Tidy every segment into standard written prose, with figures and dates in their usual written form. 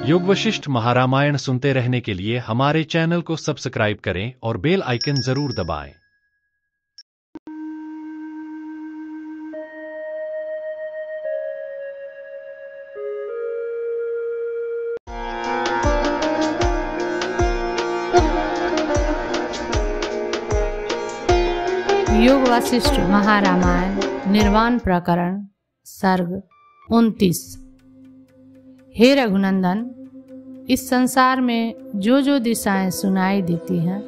योग वशिष्ठ महारामायण सुनते रहने के लिए हमारे चैनल को सब्सक्राइब करें और बेल आइकन जरूर दबाएं। योग वशिष्ठ महारामायण निर्वाण प्रकरण सर्ग 29। हे रघुनंदन, इस संसार में जो जो दिशाएं सुनाई देती हैं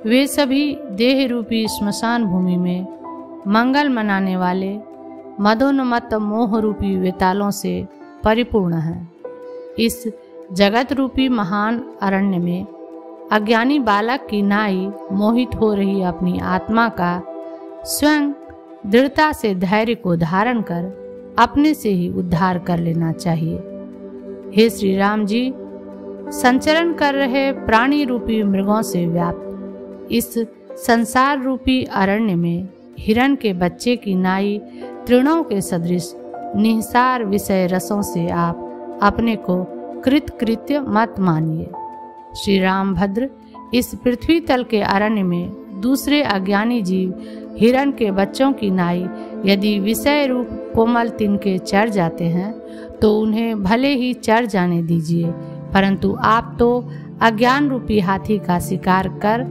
वे सभी देह रूपी श्मशान भूमि में मंगल मनाने वाले मदोन्मत्त मोह रूपी वेतालों से परिपूर्ण हैं। इस जगत रूपी महान अरण्य में अज्ञानी बालक की नाई मोहित हो रही अपनी आत्मा का स्वयं दृढ़ता से धैर्य को धारण कर अपने से ही उद्धार कर लेना चाहिए। हे श्री राम जी, संचरण कर रहे प्राणी रूपी मृगों से व्याप्त इस संसार रूपी अरण्य में हिरण के बच्चे की नाई तृणों के सदृश निहिसार विषय रसों से आप अपने को कृतकृत्य मत मानिए। श्री रामभद्र, इस पृथ्वी तल के अरण्य में दूसरे अज्ञानी जीव हिरण के बच्चों की नाई यदि विषय रूप कोमल तिनके चढ़ जाते हैं तो उन्हें भले ही चढ़ जाने दीजिए, परंतु आप तो अज्ञान रूपी हाथी का शिकार कर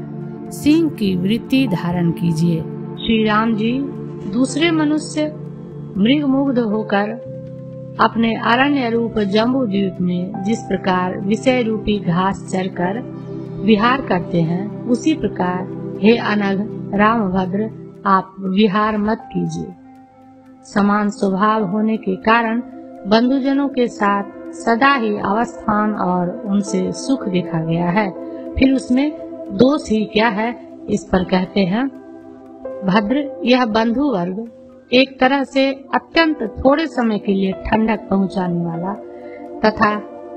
सिंह की वृत्ति धारण कीजिए। श्री राम जी, दूसरे मनुष्य मृग मुग्ध होकर अपने अरण्य रूप जम्बू द्वीप में जिस प्रकार विषय रूपी घास चरकर विहार करते हैं, उसी प्रकार हे अनघ रामभद्र आप विहार मत कीजिए। समान स्वभाव होने के कारण बंधुजनों के साथ सदा ही अवस्थान और उनसे सुख देखा गया है, फिर उसमें दोष ही क्या है, इस पर कहते हैं भद्र, यह बंधु वर्ग एक तरह से अत्यंत थोड़े समय के लिए ठंडक पहुंचाने वाला तथा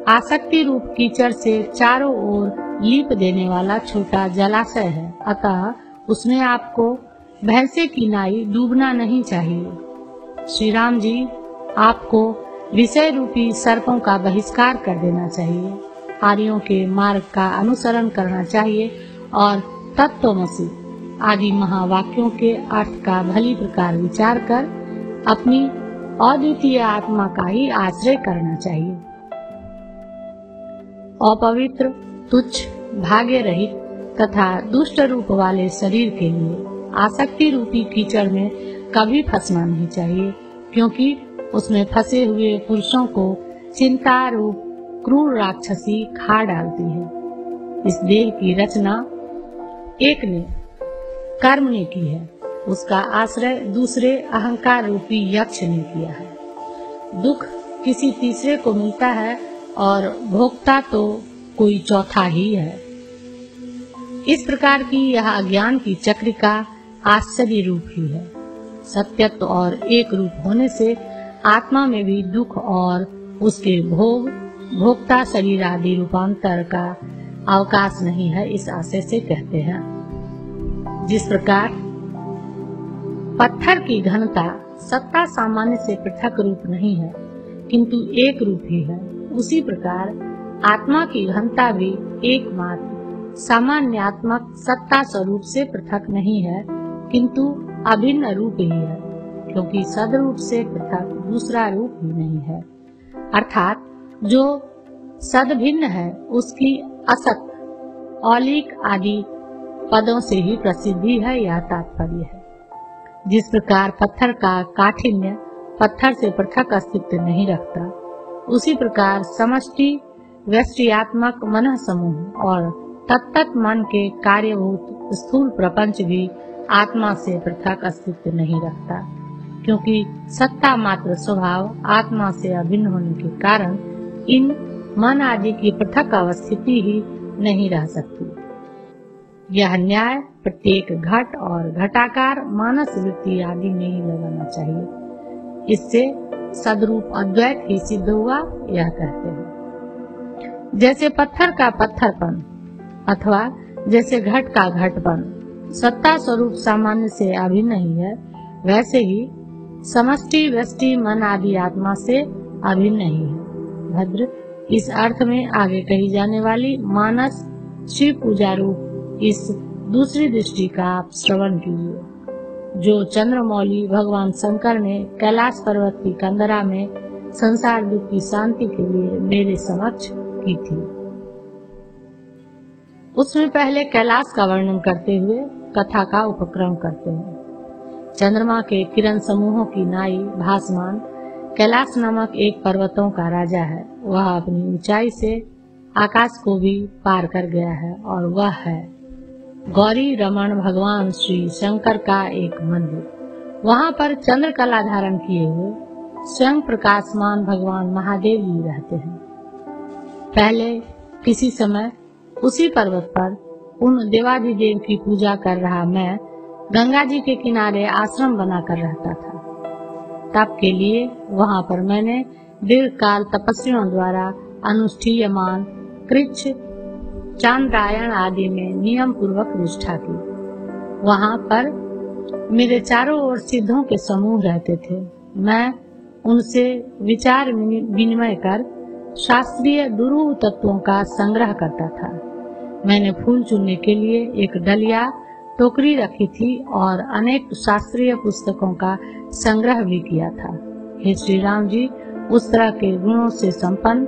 आसक्ति रूप कीचड़ से चारों ओर लीप देने वाला छोटा जलाशय है, अतः उसमें आपको भैंसे की नाई डूबना नहीं चाहिए। श्री राम जी, आपको विषय रूपी सर्पों का बहिष्कार कर देना चाहिए, आर्यों के मार्ग का अनुसरण करना चाहिए और तत्वमसि आदि महावाक्यों के अर्थ का भली प्रकार विचार कर अपनी अद्वितीय आत्मा का ही आश्रय करना चाहिए। अपवित्र, तुच्छ, भाग्य रहित तथा दुष्ट रूप वाले शरीर के लिए आसक्ति रूपी कीचड़ में कभी फंसना नहीं चाहिए, क्योंकि उसमें फंसे हुए पुरुषों को चिंता रूप क्रूर राक्षसी खा डालती है। इस देह की रचना एक ने कर्म ने की है, उसका आश्रय दूसरे अहंकार रूपी यक्ष ने किया है। दुख किसी तीसरे को मिलता है और भोक्ता तो कोई चौथा ही है। इस प्रकार की यह अज्ञान की चक्रिका आश्चर्य रूप ही है। सत्यत्व और एक रूप होने से आत्मा में भी दुख और उसके भोग भोक्ता शरीर आदि रूपांतर का अवकाश नहीं है, इस आशय से कहते हैं। जिस प्रकार पत्थर की घनता सत्ता सामान्य से पृथक रूप नहीं है किंतु एक रूप ही है, उसी प्रकार आत्मा की घनता भी एकमात्र सामान्यात्मक सत्ता स्वरूप से पृथक नहीं है किंतु अभिन्न रूप ही है, क्योंकि सदरूप से पृथक दूसरा रूप ही नहीं है। अर्थात जो सदभिन्न है उसकी असत, औलिक आदि पदों से ही प्रसिद्धि है, यह तात्पर्य है। जिस प्रकार पत्थर का काठिन्य पत्थर से पृथक अस्तित्व नहीं रखता, उसी प्रकार समष्टि व्यष्टियात्मक मन समूह और तत्त मन के कार्यभूत स्थूल प्रपंच भी आत्मा से पृथक अस्तित्व नहीं रखता, क्योंकि सत्ता मात्र स्वभाव आत्मा से अभिन्न होने के कारण इन मन आदि की पृथक अवस्थिति ही नहीं रह सकती। यह न्याय प्रत्येक घट और घटाकार मानस वृत्ति आदि में ही लगाना चाहिए। इससे सदरूप अद्वैत ही सिद्ध हुआ, यह कहते हैं। जैसे पत्थर का पत्थरपन अथवा जैसे घट का घटपन सत्ता स्वरूप सामान्य से अभिन्न ही है, वैसे ही समष्टि व्यष्टि मन आदि आत्मा से अभिन्न ही है। भद्र, इस अर्थ में आगे कही जाने वाली मानस शिव पूजा रूप इस दूसरी दृष्टि का आप श्रवण कीजिए, जो चंद्रमौली भगवान शंकर ने कैलाश पर्वत की कंदरा में संसार दुख की शांति के लिए मेरे समक्ष की थी। उसमें पहले कैलाश का वर्णन करते हुए कथा का उपक्रम करते हैं। चंद्रमा के किरण समूहों की नाई भासमान कैलाश नामक एक पर्वतों का राजा है। वह अपनी ऊंचाई से आकाश को भी पार कर गया है और वह है गौरी रमण भगवान श्री शंकर का एक मंदिर। वहाँ पर चंद्र कला धारण किए हुए स्वयं प्रकाशमान भगवान महादेव जी रहते हैं। पहले किसी समय उसी पर्वत पर उन देवाधिदेव की पूजा कर रहा मैं गंगा जी के किनारे आश्रम बनाकर रहता था। तप के लिए वहाँ पर मैंने दीर्घ काल तपस्वियों द्वारा अनुष्ठीयमान कृच्छ चांद्रायण आदि में नियम पूर्वक निष्ठा की। वहाँ पर मेरे चारों ओर सिद्धों के समूह रहते थे। मैं उनसे विचार विनिमय कर शास्त्रीय दुरूह तत्वों का संग्रह करता था। मैंने फूल चुनने के लिए एक डलिया टोकरी रखी थी और अनेक शास्त्रीय पुस्तकों का संग्रह भी किया था। हे श्री राम जी, उस तरह के गुणों से संपन्न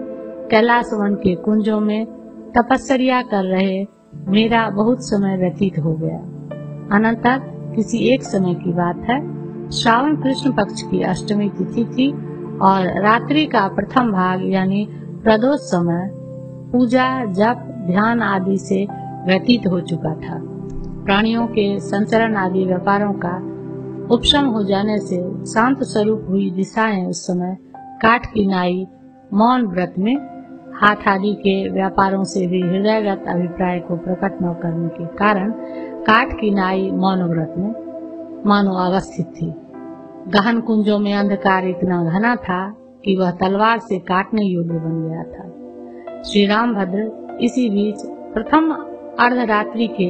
कैलाश वन के कुंजों में तपस्या कर रहे मेरा बहुत समय व्यतीत हो गया। अनंतर किसी एक समय की बात है, श्रावण कृष्ण पक्ष की अष्टमी तिथि थी और रात्रि का प्रथम भाग यानी प्रदोष समय पूजा जप ध्यान आदि से व्यतीत हो चुका था। प्राणियों के संचरण आदि व्यापारों का उपशम हो जाने से शांत स्वरूप हुई दिशाएं उस समय काठ की नाई मौन व्रत में हाथ आदि के व्यापारों से भी हृदयगत अभिप्राय को प्रकट न करने के कारण काठ की नाई मौन व्रत में मानो अवस्थित थी। गहन कुंजों में अंधकार इतना घना था कि वह तलवार से काटने योग्य बन गया था। श्री रामभद्र इसी बीच प्रथम अर्धरात्रि के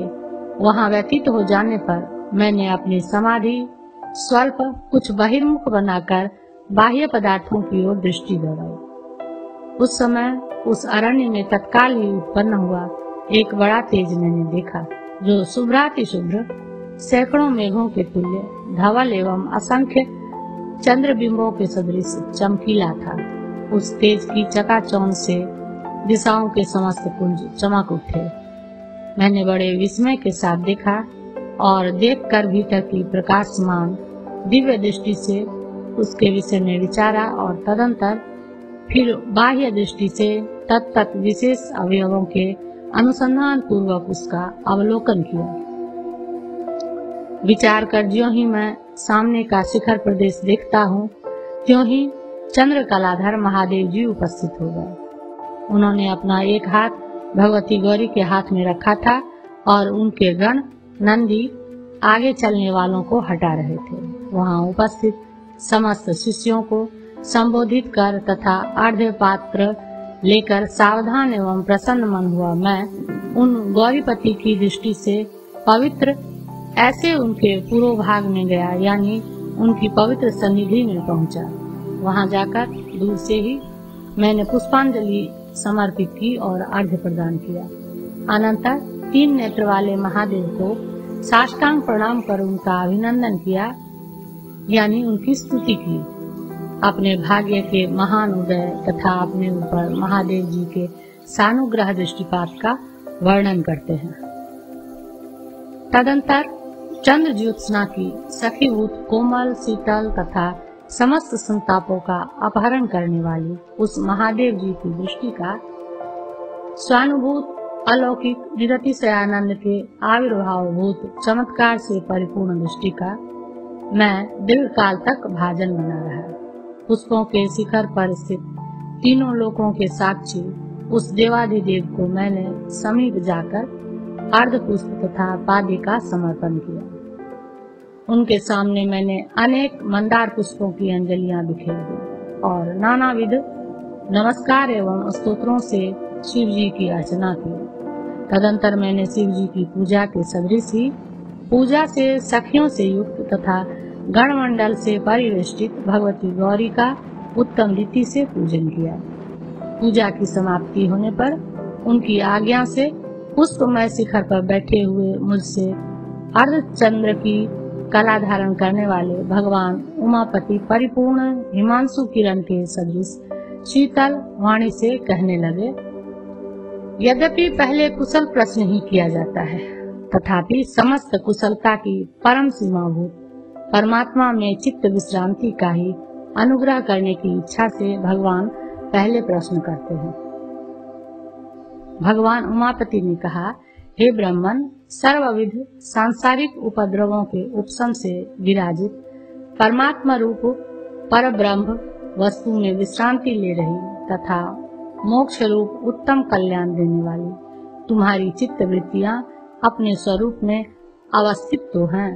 वहां व्यतीत हो जाने पर मैंने अपनी समाधि स्वल्प कुछ बहिर्मुख बनाकर बाह्य पदार्थों की ओर दृष्टि दौड़ाई। उस समय उस अरण्य में तत्काल ही उत्पन्न हुआ एक बड़ा तेज मैंने देखा, जो शुभ्राति शुभ्र सैकड़ों मेघों के तुल्य धवल एवं असंख्य चंद्रबिंबों के सदृश चमकीला था। उस तेज की चकाचौंध से दिशाओं के समस्त कुंज चमक उठे। मैंने बड़े विस्मय के साथ देखा और देखकर भीतर की प्रकाशमान दिव्य दृष्टि से उसके विषय में विचारा और तदंतर फिर बाह्य दृष्टि से तत्त विशेष अवयवों के अनुसंधान पूर्वक उसका अवलोकन किया। विचार कर ज्यों ही मैं सामने का शिखर प्रदेश देखता हूँ, त्यों ही चंद्र कलाधर महादेव जी उपस्थित हो गए। उन्होंने अपना एक हाथ भगवती गौरी के हाथ में रखा था और उनके गण नंदी आगे चलने वालों को हटा रहे थे। वहां उपस्थित समस्त शिष्यों को संबोधित कर तथा अर्घ्य पात्र लेकर सावधान एवं प्रसन्न मन हुआ मैं उन गौरीपति की दृष्टि से पवित्र ऐसे उनके पूर्व भाग में गया, यानी उनकी पवित्र सन्निधि में पहुंचा। वहां जाकर दूर से ही मैंने पुष्पांजलि समर्पित की और अर्घ्य प्रदान किया। अनंतर 3 नेत्र वाले महादेव को साष्टांग प्रणाम कर उनका अभिनंदन किया, यानी उनकी स्तुति की। अपने भाग्य के महान उदय तथा अपने ऊपर महादेव जी के सानुग्रह दृष्टिपात का वर्णन करते हैं। तदंतर चंद्र ज्योत्सना की सखीभूत कोमल शीतल तथा समस्त संतापों का अपहरण करने वाली उस महादेव जी की दृष्टि का स्वानुभूत अलौकिक निरतिशय आनंद के आविर्भाव भूत चमत्कार से परिपूर्ण दृष्टि का मैं दीर्घ काल तक भाजन बना रहा। पुष्पों के शिखर पर स्थित तीनों लोकों के साक्षी उस देवाधिदेव को मैंने समीप जाकर अर्ध पुष्प तथा पाद्य का समर्पण किया। उनके सामने मैंने अनेक मंदार पुष्पों की अंजलियां बिखेर दी और नानाविध नमस्कार एवं स्तोत्रों से शिव जी की अर्चना की। तदंतर मैंने शिव जी की पूजा के सदृश ही पूजा से सखियों से युक्त तथा गणमंडल से परिवेष्टित भगवती गौरी का उत्तम रीति से पूजन किया। पूजा की समाप्ति होने पर उनकी आज्ञा से पुष्पमय शिखर पर बैठे हुए मुझसे अर्धचंद्र की कला धारण करने वाले भगवान उमापति परिपूर्ण हिमांशु किरण के सदृश शीतल वाणी से कहने लगे, यद्यपि पहले कुशल प्रश्न ही किया जाता है, तथापि समस्त कुशलता की परम सीमाभूत परमात्मा में चित्त विश्रांति का ही अनुग्रह करने की इच्छा से भगवान पहले प्रश्न करते हैं। भगवान उमापति ने कहा, हे ब्राह्मण, सर्वविध सांसारिक उपद्रवों के उपशम से विराजित परमात्मा रूप पर ब्रह्म वस्तु में विश्रांति ले रही तथा मोक्ष रूप उत्तम कल्याण देने वाली तुम्हारी चित्त वृत्तियां अपने स्वरूप में अवस्थित तो हैं।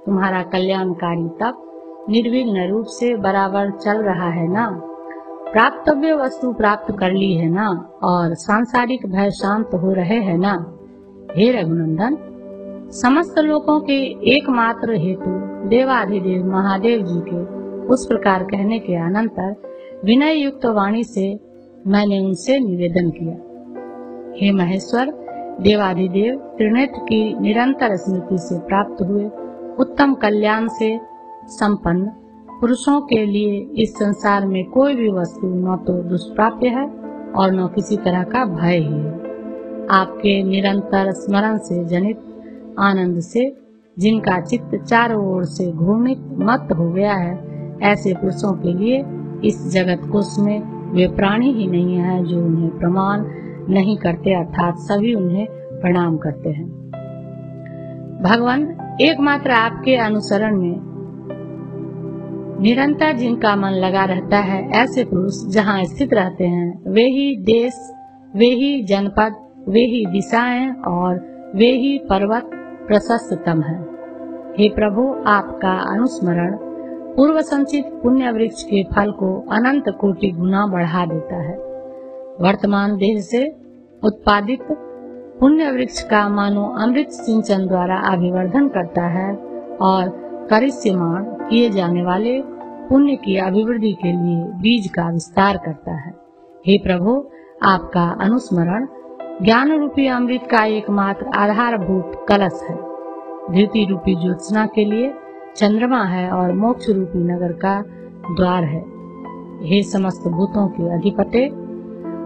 तुम्हारा कल्याणकारी तप निर्विघ्न रूप से बराबर चल रहा है ना? प्राप्तव्य वस्तु प्राप्त कर ली है ना? और सांसारिक भय शांत हो रहे हैं ना? हे रघुनंदन, समस्त लोगों के एकमात्र हेतु देवाधिदेव महादेव जी के उस प्रकार कहने के अनंतर विनय युक्त वाणी से मैंने उनसे निवेदन किया, हे महेश्वर, देवाधिदेव त्रिनेत्र की निरंतर स्मृति से प्राप्त हुए उत्तम कल्याण से संपन्न पुरुषों के लिए इस संसार में कोई भी वस्तु न तो दुष्प्राप्य है और न किसी तरह का भय ही है। आपके निरंतर स्मरण से जनित आनंद से जिनका चित्त चारों ओर से घूर्णित मत हो गया है, ऐसे पुरुषों के लिए इस जगत कोश में वे प्राणी ही नहीं है जो उन्हें प्रमाण नहीं करते, अर्थात सभी उन्हें प्रणाम करते हैं। भगवान, एकमात्र आपके अनुसरण में निरंतर जिनका मन लगा रहता है, ऐसे पुरुष जहाँ स्थित रहते हैं, वे ही देश, वे ही जनपद, वे ही दिशाएं और वे ही पर्वत प्रशस्ततम है। हे प्रभु, आपका अनुस्मरण पूर्व संचित पुण्य वृक्ष के फल को अनंत कोटि गुना बढ़ा देता है। वर्तमान देह से उत्पादित पुण्य वृक्ष का मानो अमृत सिंचन द्वारा अभिवर्धन करता है और करिष्यमाण किए जाने वाले पुण्य की अभिवृद्धि के लिए बीज का विस्तार करता है। हे प्रभु, आपका अनुस्मरण ज्ञान रूपी अमृत का एकमात्र आधारभूत कलश है, धृति रूपी ज्योत्सना के लिए चंद्रमा है और मोक्ष रूपी नगर का द्वार है। हे समस्त भूतों के अधिपते,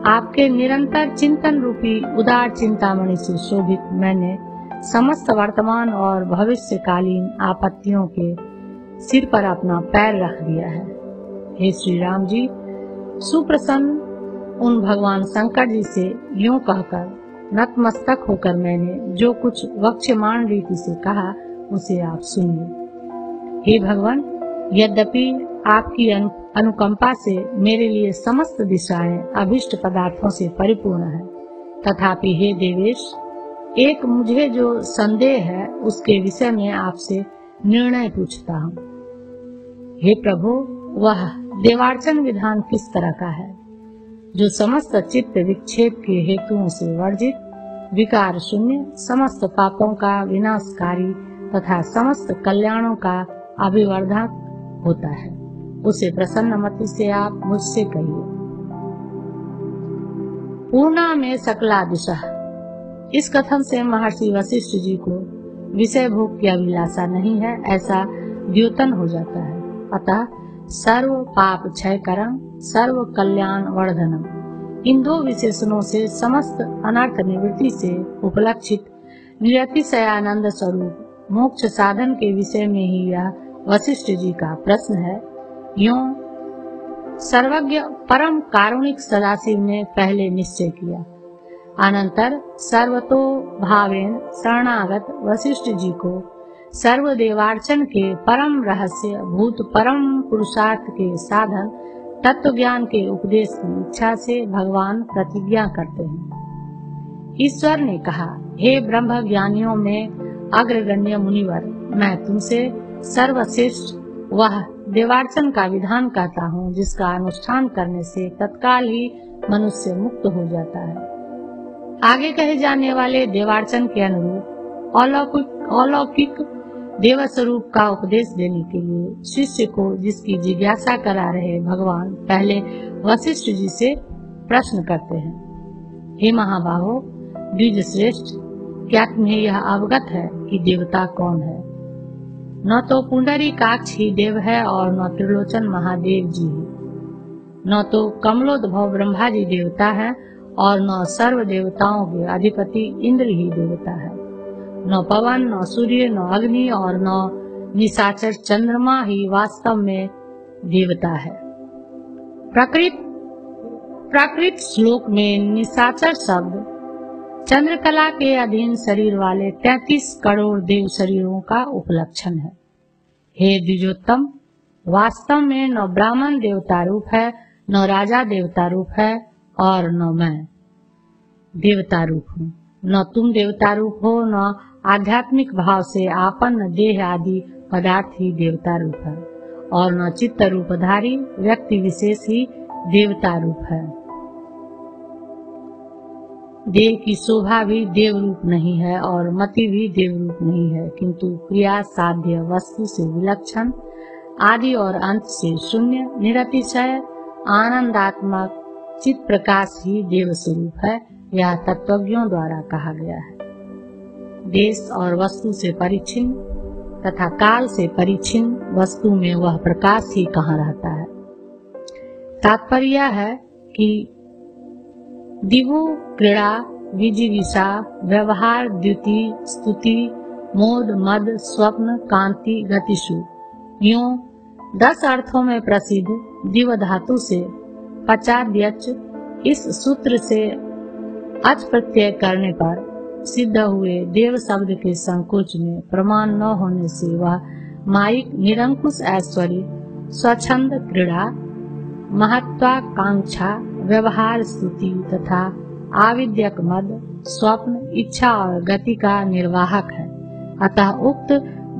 आपके निरंतर चिंतन रूपी उदार चिंतामणि से शोभित मैंने समस्त वर्तमान और भविष्यकालीन आपत्तियों के सिर पर अपना पैर रख दिया है। हे श्री राम जी, सुप्रसन्न उन भगवान शंकर जी से यूं कहकर नतमस्तक होकर मैंने जो कुछ वक्ष्यमाण रीति से कहा उसे आप सुनिए। हे भगवान, यद्यपि आपकी अनुकंपा से मेरे लिए समस्त दिशाएं अभिष्ट पदार्थों से परिपूर्ण है, तथापि हे देवेश, एक मुझे जो संदेह है उसके विषय में आपसे निर्णय पूछता हूँ। हे प्रभु, वह देवार्चन विधान किस तरह का है जो समस्त चित्त विक्षेप के हेतुओं से वर्जित, विकार शून्य, समस्त पापों का विनाशकारी तथा समस्त कल्याणों का अभिवर्धक होता है? उसे प्रसन्नमति से आप मुझसे कहिए। पूर्णा में सकला दिशा, इस कथन से महर्षि वशिष्ठ जी को विषय भोग की अभिलाषा नहीं है ऐसा द्योतन हो जाता है। अतः सर्व पाप क्षयकरम, सर्व कल्याण वर्धनम, इन दो विशेषणों से समस्त अनर्थ निवृत्ति से उपलक्षित निरतिशयानंद स्वरूप मोक्ष साधन के विषय में ही यह वशिष्ठ जी का प्रश्न है। यूं सर्वज्ञ परम कारुणिक सदाशिव ने पहले निश्चय किया, अनंतर सर्वतो भावेन शरणागत वशिष्ठ जी को सर्वदेवार्चन के परम रहस्य भूत परम पुरुषार्थ के साधन तत्व ज्ञान के उपदेश की इच्छा से भगवान प्रतिज्ञा करते हैं। ईश्वर ने कहा, हे ब्रह्म ज्ञानियों में अग्रगण्य मुनिवर, मैं तुमसे सर्वश्रेष्ठ वह देवार्चन का विधान कहता हूँ जिसका अनुष्ठान करने से तत्काल ही मनुष्य मुक्त हो जाता है। आगे कहे जाने वाले देवार्चन के अनुरूप अलौकिक देव स्वरूप का उपदेश देने के लिए शिष्य को जिसकी जिज्ञासा करा रहे भगवान पहले वशिष्ठ जी से प्रश्न करते हैं, हे महाबाहो द्विज श्रेष्ठ, क्या तुम्हें यह अवगत है कि देवता कौन है? न तो पुंडरीकाक्ष ही देव है और न त्रिलोचन महादेव जी ही, न तो कमलोद्भव ब्रह्मा जी देवता है और न सर्व देवताओं के अधिपति इंद्र ही देवता है। न पवन, न सूर्य, न अग्नि और न निशाचर चंद्रमा ही वास्तव में देवता है। प्राकृत श्लोक में निशाचर शब्द चंद्रकला के अधीन शरीर वाले 33 करोड़ देव शरीरों का उपलक्षण है। हे द्विजोत्तम, वास्तव में न ब्राह्मण देवता रूप है, न राजा देवता रूप है और न मैं देवता रूप हूँ। न तुम देवता रूप हो, न आध्यात्मिक भाव से आपन्न देह आदि पदार्थ ही देवता रूप है और न चित्त रूपधारी व्यक्ति विशेष ही देवता रूप है। देह की शोभा भी देव रूप नहीं है और मति भी देव रूप नहीं है, किंतु क्रिया साध्य वस्तु से विलक्षण, आदि और अंत से शून्य, निरतिशय आनंदात्मक चित प्रकाश ही देव स्वरूप है। यह तत्वज्ञों द्वारा कहा गया है। देश और वस्तु से परिच्छिन्न तथा काल से परिच्छिन्न वस्तु में वह प्रकाश ही कहाँ रहता है। तात्पर्य है कि दिवु क्रीड़ा विजिगिषा व्यवहार द्युति स्तुति मोद मद स्वप्न कांति गतिषु, यूं 10 अर्थों में प्रसिद्ध दिव धातु से पचाद्यच इस सूत्र से अच प्रत्यय करने पर सिद्ध हुए देव शब्द के संकोच में प्रमाण न होने से वह माइक निरंकुश ऐश्वर्य, स्वच्छंद क्रीड़ा, महत्वाकांक्षा, व्यवहार स्तुति तथा आविद्यक मद, स्वप्न, इच्छा और गति का निर्वाहक है। अतः उक्त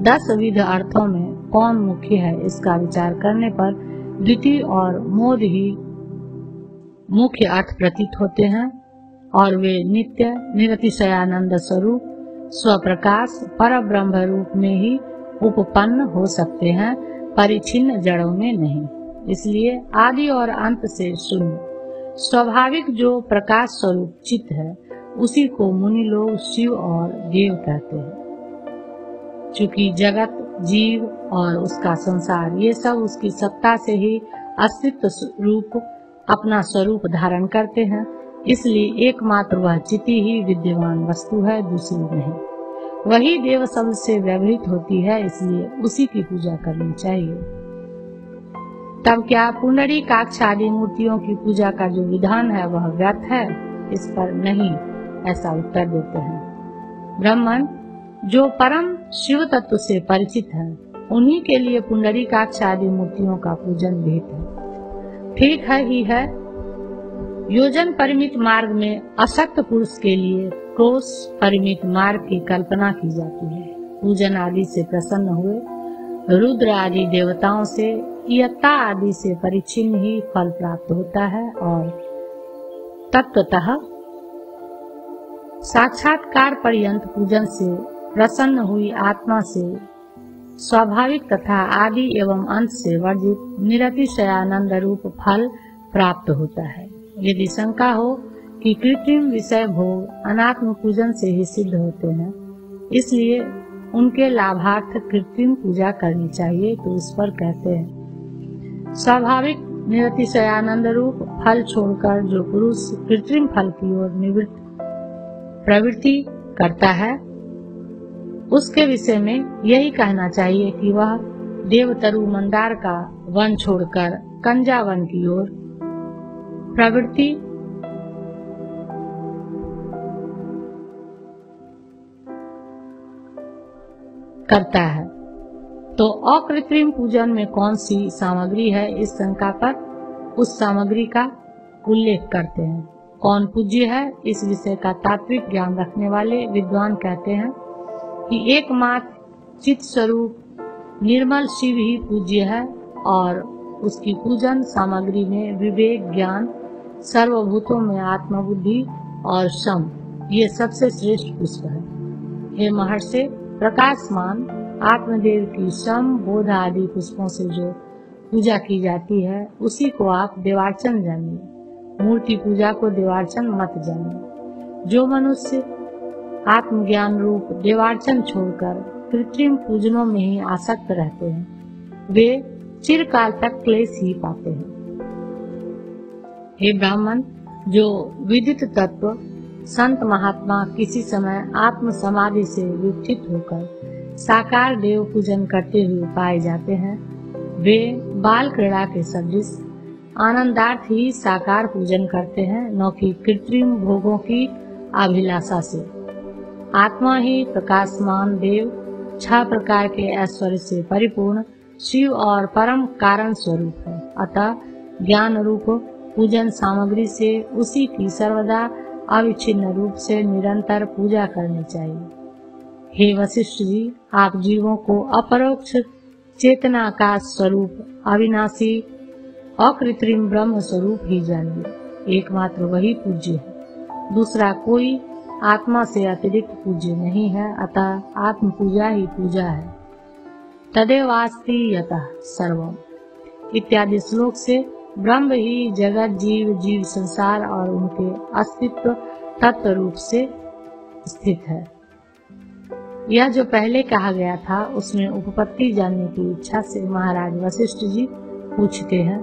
10 विध अर्थों में कौन मुख्य है, इसका विचार करने पर द्वितीय और मोद ही मुख्य अर्थ प्रतीत होते हैं और वे नित्य निरतिशयानंद स्वरूप स्वप्रकाश पर ब्रह्म रूप में ही उपपन्न हो सकते हैं, परिच्छिन्न जड़ों में नहीं। इसलिए आदि और अंत से शून्य स्वाभाविक जो प्रकाश स्वरूप चित्त है, उसी को मुनि लोग शिव और देव कहते हैं। चूंकि जगत, जीव और उसका संसार ये सब उसकी सत्ता से ही अस्तित्व रूप अपना स्वरूप धारण करते हैं, इसलिए एकमात्र वह चिति ही विद्यमान वस्तु है, दूसरी नहीं। वही देव शब्द से व्यवहित होती है, इसलिए उसी की पूजा करनी चाहिए। तब क्या पुंडरीकाक्ष आदि मूर्तियों की पूजा का जो विधान है वह व्यर्थ है? इस पर नहीं, ऐसा उत्तर देते हैं। ब्राह्मण जो परम शिव तत्व से परिचित है, उन्हीं के लिए पुंडरीकाक्ष आदि मूर्तियों का पूजन विहित है। ठीक है ही है, योजन परिमित मार्ग में अशक्त पुरुष के लिए क्रोश परिमित मार्ग की कल्पना की जाती है। पूजन आदि से प्रसन्न हुए रुद्र आदि देवताओं से यत्ता आदि से परिच्छिन्न ही फल प्राप्त होता है और तत्वतः साक्षात्कार पर्यंत पूजन से प्रसन्न हुई आत्मा से स्वाभाविक तथा आदि एवं अंत से वर्जित निरतिशयानंद रूप फल प्राप्त होता है। यदि शंका हो कि कृत्रिम विषय भोग अनात्म पूजन से ही सिद्ध होते हैं, इसलिए उनके लाभार्थ कृत्रिम पूजा करनी चाहिए, तो उस पर कहते हैं, स्वाभाविक निरतिशयानंद रूप फल छोड़कर जो पुरुष कृत्रिम फल की ओर प्रवृत्ति करता है, उसके विषय में यही कहना चाहिए कि वह देवतरु मंदार का वन छोड़कर कंजा वन की ओर प्रवृत्ति करता है। तो अकृत्रिम पूजन में कौन सी सामग्री है, इस शंका पर उस सामग्री का उल्लेख करते हैं। कौन पूज्य है, इस विषय का तात्विक ज्ञान रखने वाले विद्वान कहते हैं कि एकमात्र चित स्वरूप निर्मल शिव ही पूज्य है और उसकी पूजन सामग्री में विवेक, ज्ञान, सर्वभूतों में आत्मबुद्धि और शम ये सबसे श्रेष्ठ पुष्प है। हे महर्षि, प्रकाशमान आत्मदेव की शम, बोध आदि पुष्पों से जो पूजा की जाती है, उसी को आप देवार्चन जानिए। मूर्ति पूजा को देवार्चन मत जानिए। जो मनुष्य आत्मज्ञान रूप देवार्चन छोड़कर कृत्रिम पूजनों में ही आसक्त रहते हैं, वे चिरकाल तक क्लेश ही पाते हैं। हे ब्राह्मण, जो विदित तत्व संत महात्मा किसी समय आत्म समाधि से व्युत्थित होकर साकार देव पूजन करते हुए पाए जाते हैं, वे बाल क्रीड़ा के सदृश आनंदार्थ ही साकार पूजन करते हैं, न कि कृत्रिम भोगों की अभिलाषा से। आत्मा ही प्रकाशमान देव, 6 प्रकार के ऐश्वर्य से परिपूर्ण शिव और परम कारण स्वरूप है। अतः ज्ञान रूप पूजन सामग्री से उसी की सर्वदा अविच्छिन्न रूप से निरंतर पूजा करनी चाहिए। हे वशिष्ठ जी, आप जीवों को अपरोक्ष चेतना का स्वरूप अविनाशी अकृत्रिम ब्रह्म स्वरूप ही जानिए। एकमात्र वही पूज्य है, दूसरा कोई आत्मा से अतिरिक्त पूज्य नहीं है। अतः आत्म पूजा ही पूजा है। तदेवास्ति यतः सर्वम इत्यादि श्लोक से ब्रह्म ही जगत जीव, जीव संसार और उनके अस्तित्व तत्व रूप से स्थित है। यह जो पहले कहा गया था उसमें उपपत्ति जानने की इच्छा से महाराज वशिष्ठ जी पूछते हैं।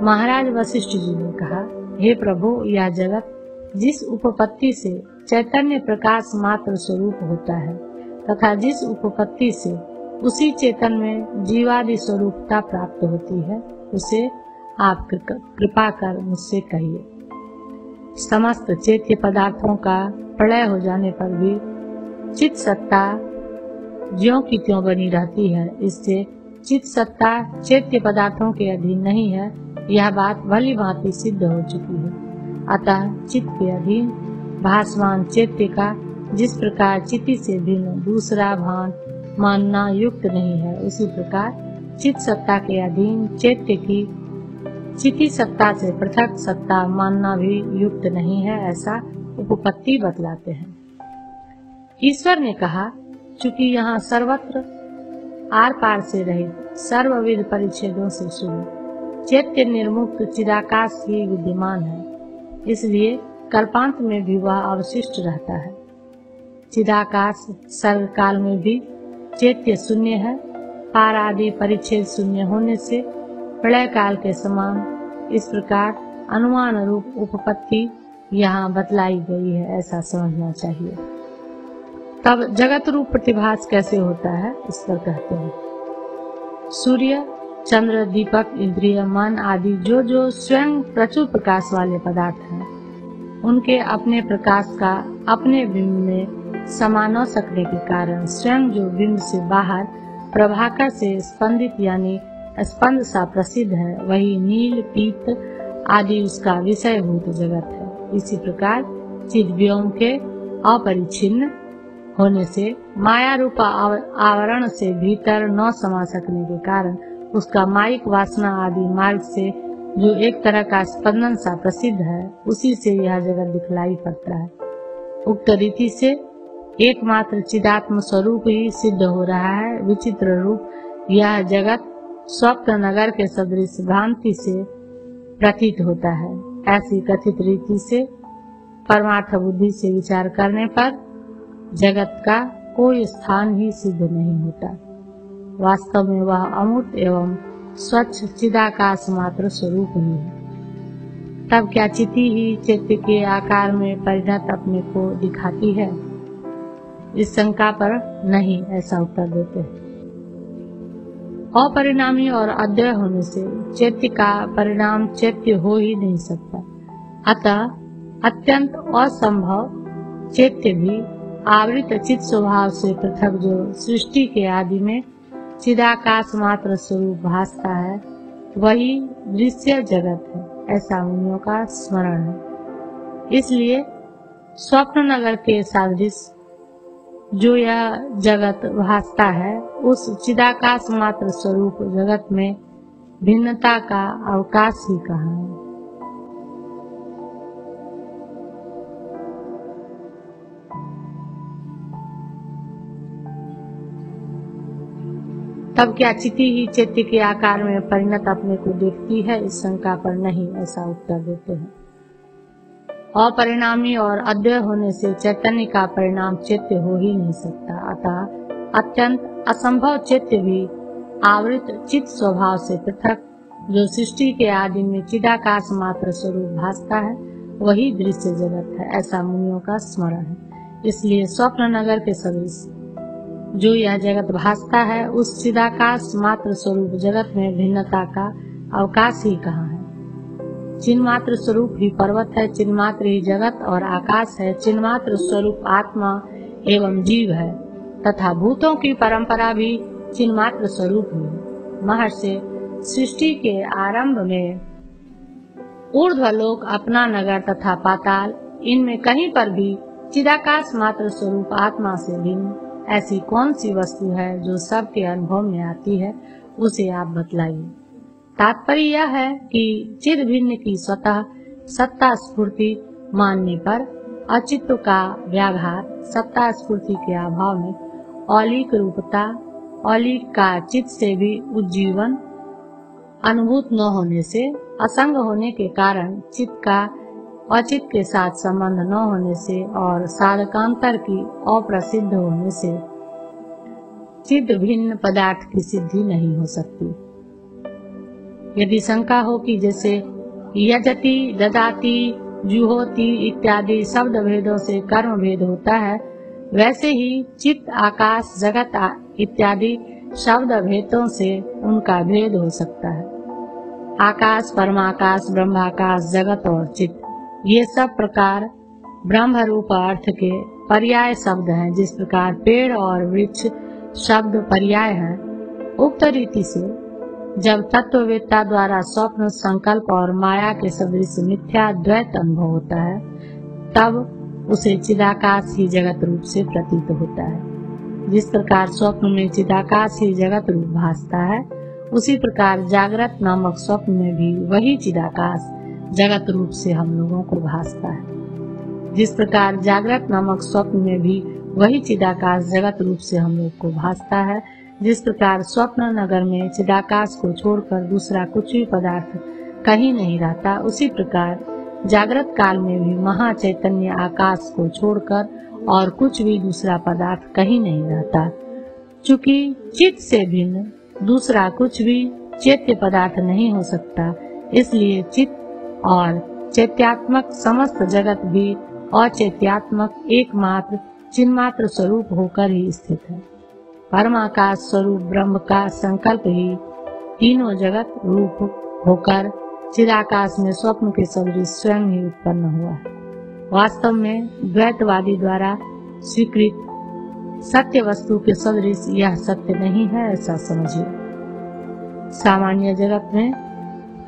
महाराज वशिष्ठ जी ने कहा, हे प्रभु, यह जगत जिस उपपत्ति से चैतन्य प्रकाश मात्र स्वरूप होता है तथा जिस उपपत्ति से उसी चेतन में जीवादि स्वरूपता प्राप्त होती है, उसे आप कृपा कर मुझसे कहिए। समस्त चैत्य पदार्थों का प्रलय हो जाने पर भी चित सत्ता ज्यों की त्यों बनी रहती है। इससे चित सत्ता चैत्य पदार्थों के अधीन नहीं है, यह बात भली भांति सिद्ध हो चुकी है। अतः चित्त के अधीन भासमान चैत्य का जिस प्रकार चिति से भिन्न दूसरा भान मानना युक्त नहीं है, उसी प्रकार चित सत्ता के अधीन चैत्य की चिति सत्ता से पृथक सत्ता मानना भी युक्त नहीं है, ऐसा उपपत्ति बतलाते हैं। ईश्वर ने कहा, चूंकि यहाँ सर्वत्र आर पार से रहित सर्वविध परिच्छेदों से शुरू चैत्य निर्मुक्त चिदाकाश ही विद्यमान है, इसलिए कल्पांत में भी वह अवशिष्ट रहता है। चिदाकाश सर्व काल में भी चैत्य शून्य है। पार आदि परिच्छेद शून्य होने से प्रलय काल के समान इस प्रकार अनुमान रूप उपपत्ति यहाँ बतलाई गई है, ऐसा समझना चाहिए। तब जगत रूप प्रतिभास कैसे होता है, इस पर कहते हैं। सूर्य, चंद्र, दीपक, इंद्रिय, मन आदि जो जो स्वयं प्रचुर प्रकाश वाले पदार्थ हैं, उनके अपने प्रकाश का अपने बिंब में समा न सकने के कारण स्वयं जो बिंब से बाहर प्रभाकर से स्पंदित यानी स्पंद सा प्रसिद्ध है, वही नील पीत आदि उसका विषयभूत जगत है। इसी प्रकार चिद व्योम के अपरिच्छिन्न होने से माया रूप आवरण से भीतर न समा सकने के कारण उसका माइक वासना आदि मार्ग से जो एक तरह का स्पंदन सा प्रसिद्ध है, उसी से यह जगत दिखलाई पड़ता है। उक्त रीति से एकमात्र चिदात्म स्वरूप ही सिद्ध हो रहा है। विचित्र रूप यह जगत स्वप्न नगर के सदृश भ्रांति से प्रतीत होता है। ऐसी कथित रीति से परमार्थ बुद्धि से विचार करने पर जगत का कोई स्थान ही सिद्ध नहीं होता। वास्तव में वह अमूर्त एवं स्वच्छ चिदाकाश मात्र स्वरूप ही है। तब क्या चिति ही चैत्य के आकार में परिणत अपने को दिखाती है? इस शंका पर नहीं, ऐसा उत्तर देते हैं। अपरिणामी और अद्वय होने से चैत्य का परिणाम चैत्य हो ही नहीं सकता। अतः अत्यंत असंभव चैत्य भी आवृत चित स्वभाव से पृथक जो सृष्टि के आदि में चिदाकाश मात्र स्वरूप भासता है, वही दृश्य जगत है, ऐसा मुनियों का स्मरण है। इसलिए स्वप्न नगर के सदृश जो यह जगत भासता है, उस चिदाकाश मात्र स्वरूप जगत में भिन्नता का अवकाश ही कहाँ है। तब क्या चिति ही चैत्य के आकार में परिणत अपने को देखती है? इस शंका पर नहीं, ऐसा उत्तर देते हैं। अपरिणामी और अद्वय होने से चैतन्य का परिणाम चैत्य हो ही नहीं सकता। अतः अत्यंत असंभव चैत्य भी आवृत चित्त स्वभाव से पृथक, जो सृष्टि के आदि में चिदाकाश मात्र स्वरूप भासता है, वही दृश्य जगत है, ऐसा मुनियों का स्मरण है। इसलिए स्वप्न नगर के सदृश जो यह जगत भासता है, उस चिदाकाश मात्र स्वरूप जगत में भिन्नता का अवकाश ही कहाँ है। चिन्मात्र स्वरूप ही पर्वत है, चिन्मात्र ही जगत और आकाश है, चिन्मात्र स्वरूप आत्मा एवं जीव है, तथा भूतों की परंपरा भी चिन्मात्र स्वरूप ही है। महर्षि सृष्टि के आरंभ में ऊर्ध्वलोक, अपना नगर तथा पाताल, इनमें कहीं पर भी चिदाकाश मात्र स्वरूप आत्मा से भिन्न ऐसी कौन सी वस्तु है जो सबके अनुभव में आती है, उसे आप बतलाइए। तात्पर्य यह है कि चिद भिन्न की स्वतः सत्ता स्फूर्ति मानने पर अचित्त का व्याघात, सत्ता स्फूर्ति के अभाव में औलिक रूपता, औलिक का चित्त से भी उज्जीवन अनुभूत न होने से, असंग होने के कारण चित्त का अचित्त के साथ संबंध न होने से और साधकांतर की अप्रसिद्ध होने से चिद भिन्न पदार्थ की सिद्धि नहीं हो सकती। यदि शंका हो कि जैसे यजति, ददाति, जुहोति इत्यादि शब्द भेदों से कर्म भेद होता है, वैसे ही चित्त, आकाश, जगत इत्यादि शब्द भेदों से उनका भेद हो सकता है। आकाश, परमाकाश, ब्रह्माकाश, जगत और चित्त, ये सब प्रकार ब्रह्म रूप अर्थ के पर्याय शब्द हैं। जिस प्रकार पेड़ और वृक्ष शब्द पर्याय हैं, उक्त रीति से जब तत्ववेत्ता द्वारा स्वप्न, संकल्प और माया के सदृश मिथ्या द्वैत अनुभव होता है, तब उसे चिदाकाश ही जगत रूप से प्रतीत होता है। जिस प्रकार स्वप्न में चिदाकाश ही जगत रूप भासता है, उसी प्रकार जागृत नामक स्वप्न में भी वही चिदाकाश जगत रूप से हम लोगों को भासता है। जिस प्रकार जागृत नामक स्वप्न में भी वही चिदाकाश जगत रूप से हम लोग को भासता है, जिस प्रकार स्वप्न नगर में चिदाकाश को छोड़कर दूसरा कुछ भी पदार्थ कहीं नहीं रहता, उसी प्रकार जागृत काल में भी महाचैतन्य आकाश को छोड़कर और कुछ भी दूसरा पदार्थ कहीं नहीं रहता। चूँकि चित्त से भिन्न दूसरा कुछ भी चैत्य पदार्थ नहीं हो सकता, इसलिए चित्त और चैत्यात्मक समस्त जगत भी अचैत्यात्मक एकमात्र चिन्मात्र स्वरूप होकर ही स्थित है। परमाकाश स्वरूप ब्रह्म का संकल्प ही तीनों जगत रूप होकर चिदाकाश में स्वप्न के सदृश स्वयं ही उत्पन्न हुआ है। वास्तव में द्वैतवादी द्वारा स्वीकृत सत्य वस्तु के सदृश यह सत्य नहीं है, ऐसा समझिए। सामान्य जगत में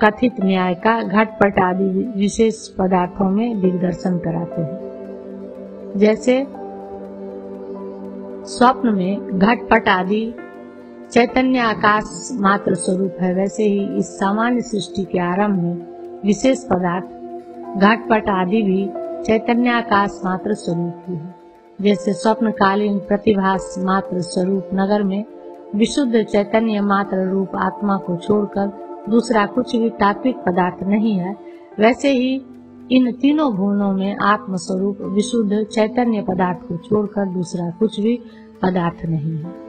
कथित न्याय का घटपट आदि विशेष पदार्थों में दिग्दर्शन कराते हैं। जैसे स्वप्न में घटपट आदि चैतन्य आकाश मात्र स्वरूप है, वैसे ही इस सामान्य सृष्टि के आरंभ में विशेष पदार्थ घटपट आदि भी चैतन्य आकाश मात्र स्वरूप ही है। जैसे स्वप्नकालीन प्रतिभास मात्र स्वरूप नगर में विशुद्ध चैतन्य मात्र रूप आत्मा को छोड़कर दूसरा कुछ भी तात्विक पदार्थ नहीं है, वैसे ही इन तीनों भुवनों में आत्म स्वरूप विशुद्ध चैतन्य पदार्थ को छोड़कर दूसरा कुछ भी पदार्थ नहीं है।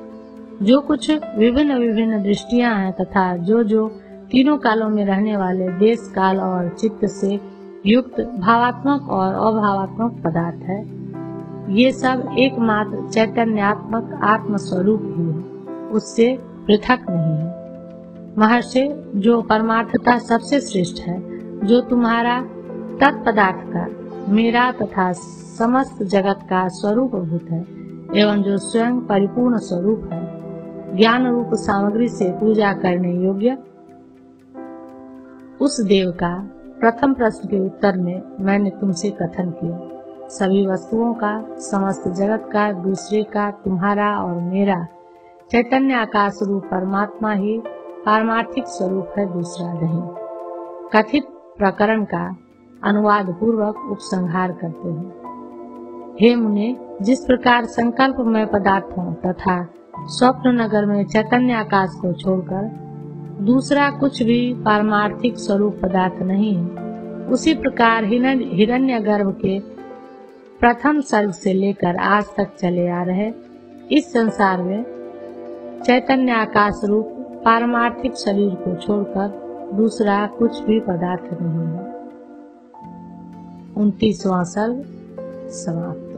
जो कुछ विभिन्न विभिन्न दृष्टियां हैं तथा जो तीनों कालों में रहने वाले देश, काल और चित्त से युक्त भावात्मक और अभावात्मक पदार्थ है, ये सब एकमात्र चैतन्यात्मक आत्म स्वरूप ही है, उससे पृथक नहीं है। महर्षि, जो परमार्थता सबसे श्रेष्ठ है, जो तुम्हारा तत्पदार्थ का, मेरा तथा समस्त जगत का स्वरूप भूत है एवं जो स्वयं परिपूर्ण स्वरूप है, ज्ञान रूप सामग्री से पूजा करने योग्य, उस देव का प्रथम प्रश्न के उत्तर में मैंने तुमसे कथन किया। सभी वस्तुओं का, समस्त जगत का, दूसरे का, तुम्हारा और मेरा चैतन्य आकाश रूप परमात्मा ही पारमार्थिक स्वरूप है, दूसरा नहीं। कथित प्रकरण का अनुवाद पूर्वक उपसंहार करते हैं। हे मुने, जिस प्रकार संकल्प में पदार्थों तथा स्वप्न नगर में चैतन्य आकाश को छोड़कर दूसरा कुछ भी पारमार्थिक स्वरूप पदार्थ नहीं है, उसी प्रकार हिरण्यगर्भ के प्रथम सर्ग से लेकर आज तक चले आ रहे इस संसार में चैतन्य आकाश रूप पारमार्थिक शरीर को छोड़कर दूसरा कुछ भी पदार्थ नहीं है। 29वां सर्ग समाप्त।